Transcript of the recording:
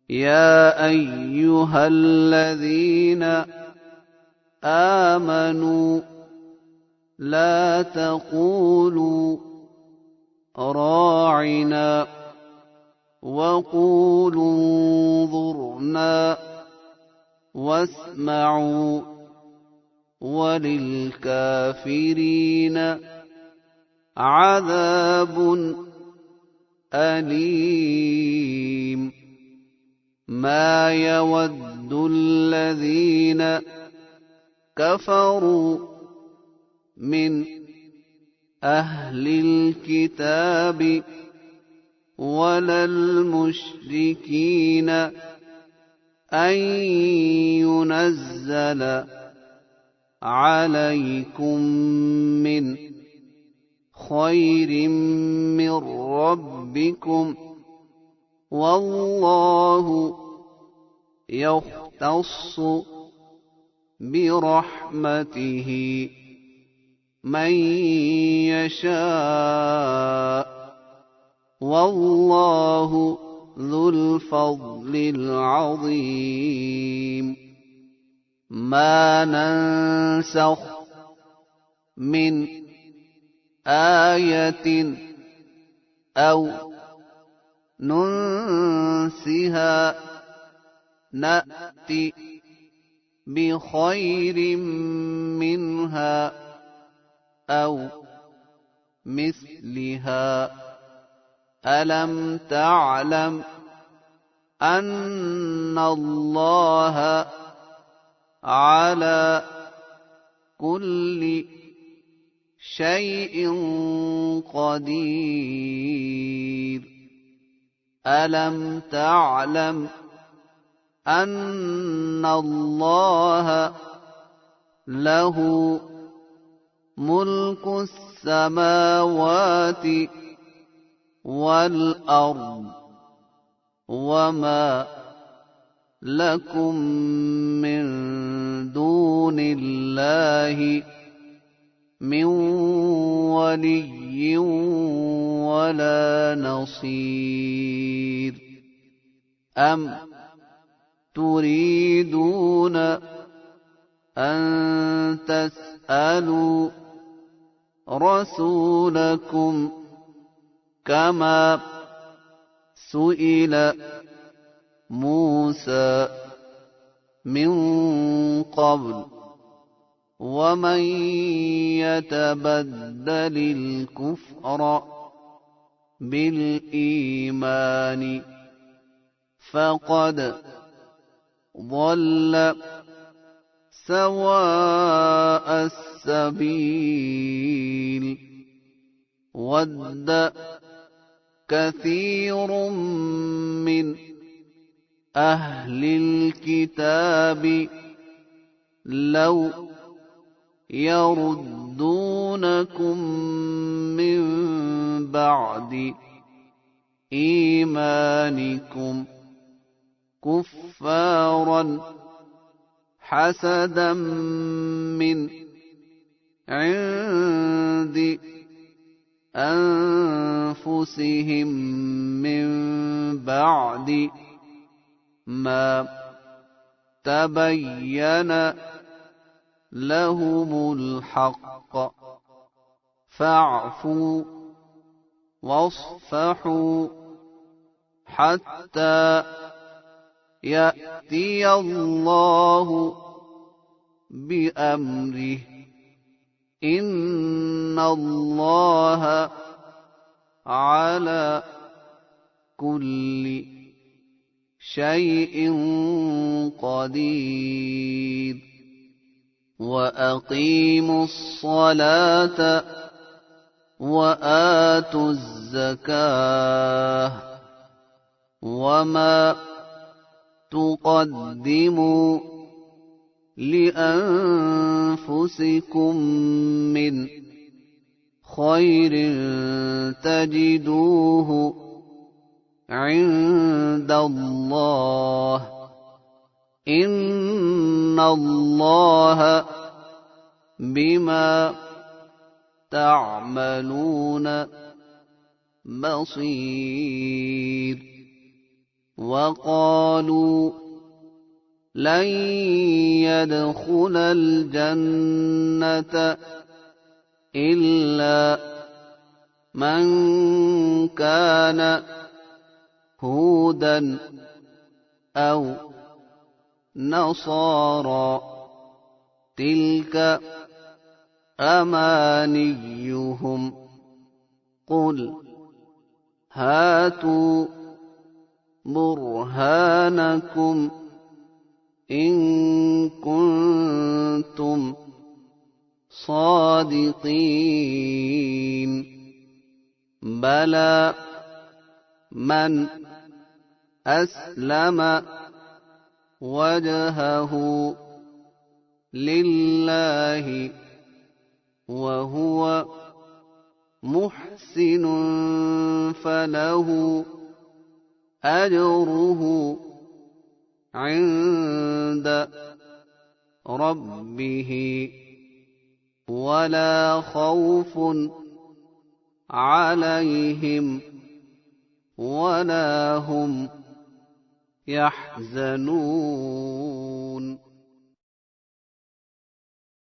يا أيها الذين آمنوا لا تقولوا راعنا وقولوا انظرنا واسمعوا وللكافرين عذاب أليم ما يود الذين كفروا من أهل الكتاب ولا المشركين أن ينزل عليكم من خير من ربكم والله يختص برحمته من يشاء والله ذو الفضل العظيم ما ننسخ من آية أو ننسها نأتِ بخير منها أو مثلها ألم تعلم أن الله على كل شيء قدير ألم تعلم أن الله له ملك السماوات والأرض وما لكم من دون الله من ولي ولا نصير أم تريدون أن تسألوا رسولكم كما سئل موسى من قبل ومن يتبدل الكفر بالإيمان فقد ضل سواء السبيل ود كثير من أهل الكتاب لو يردونكم من بعد إيمانكم كفارا حسدا من عند أنفسهم من بعد ما تبين لهم الحق فاعفوا واصفحوا حتى يأتي الله بأمره إن الله على كل شيء قدير وأقيموا الصلاة وآتوا الزكاة وما تقدموا لأنفسكم من خير تجدوه عند الله إن الله بما تعملون بصير وقالوا لن يدخل الجنة إلا من كان هودا أو نصارى تلك أمانيهم قل هاتوا برهانكم إن كنتم صادقين بلى من أسلم وجهه لله وهو محسن فله أجره عند ربه ولا خوف عليهم ولا هم يحزنون